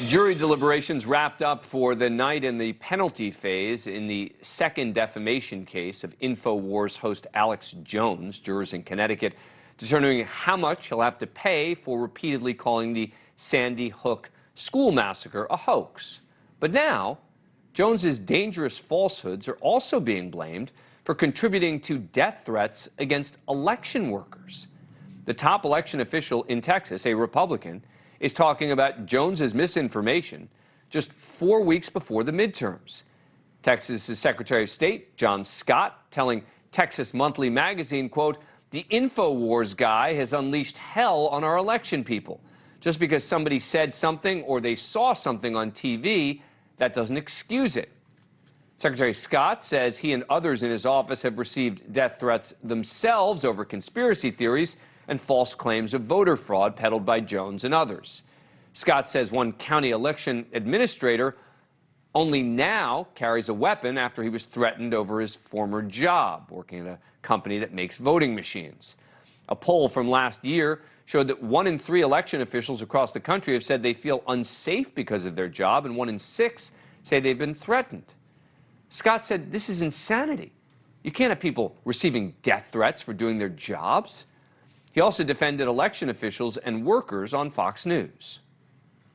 Jury deliberations wrapped up for the night in the penalty phase in the second defamation case of Infowars host Alex Jones. Jurors in Connecticut determining how much he'll have to pay for repeatedly calling the Sandy Hook school massacre a hoax. But now, Jones's dangerous falsehoods are also being blamed for contributing to death threats against election workers. The top election official in Texas, a Republican, is talking about Jones's misinformation just 4 weeks before the midterms. Texas's Secretary of State, John Scott, telling Texas Monthly Magazine, quote, "The Infowars guy has unleashed hell on our election people. Just because somebody said something or they saw something on TV, that doesn't excuse it." Secretary Scott says he and others in his office have received death threats themselves over conspiracy theories and false claims of voter fraud peddled by Jones and others. Scott says one county election administrator only now carries a weapon after he was threatened over his former job, working at a company that makes voting machines. A poll from last year showed that 1 in 3 election officials across the country have said they feel unsafe because of their job, and 1 in 6 say they've been threatened. Scott said this is insanity. You can't have people receiving death threats for doing their jobs. He also defended election officials and workers on Fox News.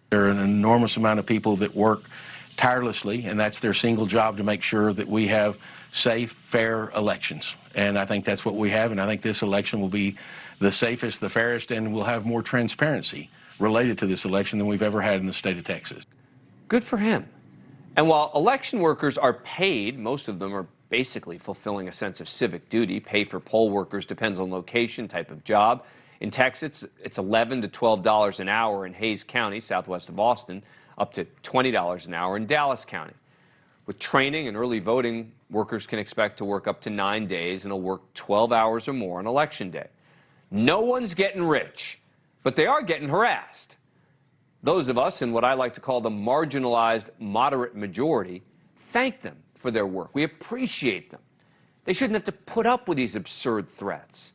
There are an enormous amount of people that work tirelessly, and that's their single job to make sure that we have safe, fair elections. And I think that's what we have, and I think this election will be the safest, the fairest, and we'll have more transparency related to this election than we've ever had in the state of Texas. Good for him. And while election workers are paid, most of them are basically fulfilling a sense of civic duty. Pay for poll workers depends on location, type of job. In Texas, it's $11 to $12 an hour in Hays County, southwest of Austin, up to $20 an hour in Dallas County. With training and early voting, workers can expect to work up to 9 days and will work 12 hours or more on Election Day. No one's getting rich, but they are getting harassed. Those of us in what I like to call the marginalized moderate majority thank them for their work. We appreciate them. They shouldn't have to put up with these absurd threats.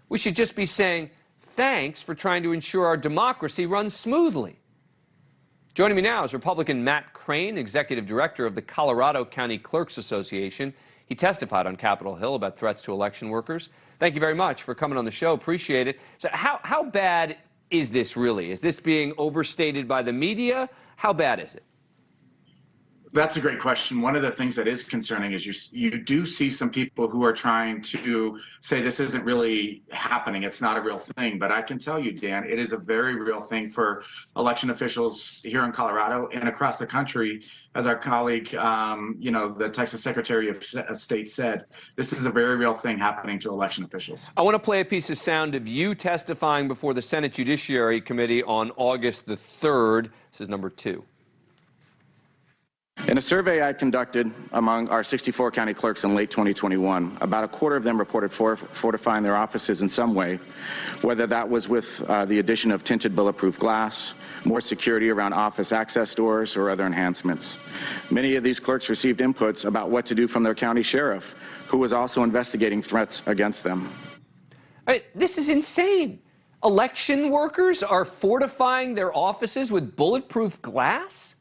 We should just be saying thanks for trying to ensure our democracy runs smoothly. Joining me now is Republican Matt Crane, Executive Director of the Colorado County Clerks Association. He testified on Capitol Hill about threats to election workers. Thank you very much for coming on the show. Appreciate it. So how bad is this really? Is this being overstated by the media? How bad is it? That's a great question. One of the things that is concerning is you do see some people who are trying to say this isn't really happening. It's not a real thing. But I can tell you, Dan, it is a very real thing for election officials here in Colorado and across the country. As our colleague, the Texas Secretary of State said, this is a very real thing happening to election officials. I want to play a piece of sound of you testifying before the Senate Judiciary Committee on August the 3rd. This is number 2. In a survey I conducted among our 64 county clerks in late 2021, about a quarter of them reported fortifying their offices in some way, whether that was with the addition of tinted bulletproof glass, more security around office access doors, or other enhancements. Many of these clerks received inputs about what to do from their county sheriff, who was also investigating threats against them. This is insane. Election workers are fortifying their offices with bulletproof glass?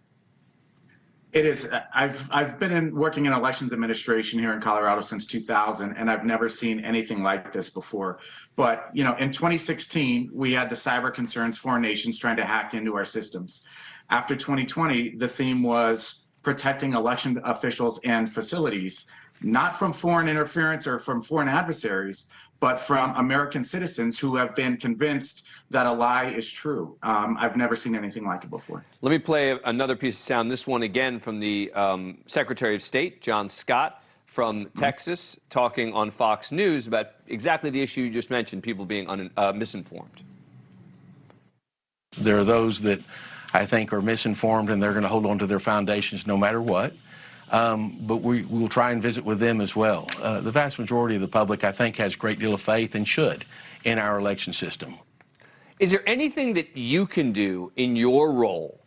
It is. I've been working in elections administration here in Colorado since 2000, and I've never seen anything like this before. But, in 2016, we had the cyber concerns, foreign nations trying to hack into our systems. After 2020, the theme was protecting election officials and facilities, not from foreign interference or from foreign adversaries, but from American citizens who have been convinced that a lie is true. I've never seen anything like it before. Let me play another piece of sound, this one again from the Secretary of State, John Scott, from Texas, talking on Fox News about exactly the issue you just mentioned, people being misinformed. There are those that I think are misinformed, and they're going to hold on to their foundations no matter what. But we will try and visit with them as well. The vast majority of the public, I think, has a great deal of faith and should in our election system. Is there anything that you can do in your role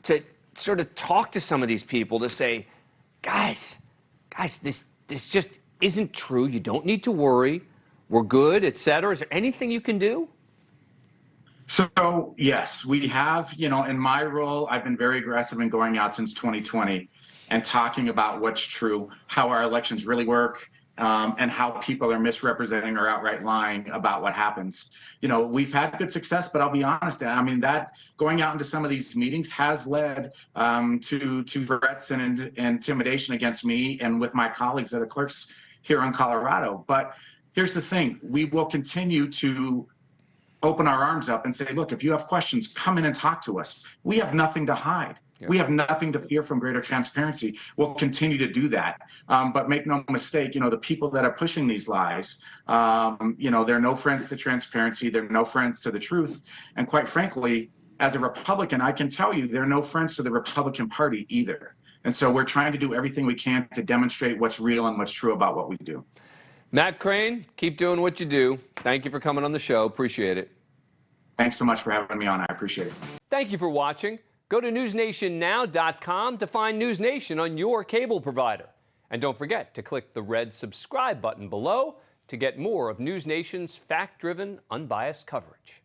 to sort of talk to some of these people to say, guys, this just isn't true. You don't need to worry. We're good, et cetera. Is there anything you can do? So yes, we have, in my role, I've been very aggressive in going out since 2020 and talking about what's true, how our elections really work, and how people are misrepresenting or outright lying about what happens. We've had good success, but I'll be honest, I mean, that going out into some of these meetings has led to threats and intimidation against me and with my colleagues that are clerks here in Colorado. But here's the thing, we will continue to open our arms up and say, look, if you have questions, come in and talk to us. We have nothing to hide. Yeah. We have nothing to fear from greater transparency. We'll continue to do that. But make no mistake, the people that are pushing these lies, they're no friends to transparency. They're no friends to the truth. And quite frankly, as a Republican, I can tell you they're no friends to the Republican Party either. And so we're trying to do everything we can to demonstrate what's real and what's true about what we do. Matt Crane, keep doing what you do. Thank you for coming on the show. Appreciate it. Thanks so much for having me on. I appreciate it. Thank you for watching. Go to newsnationnow.com to find NewsNation on your cable provider. And don't forget to click the red subscribe button below to get more of NewsNation's fact-driven, unbiased coverage.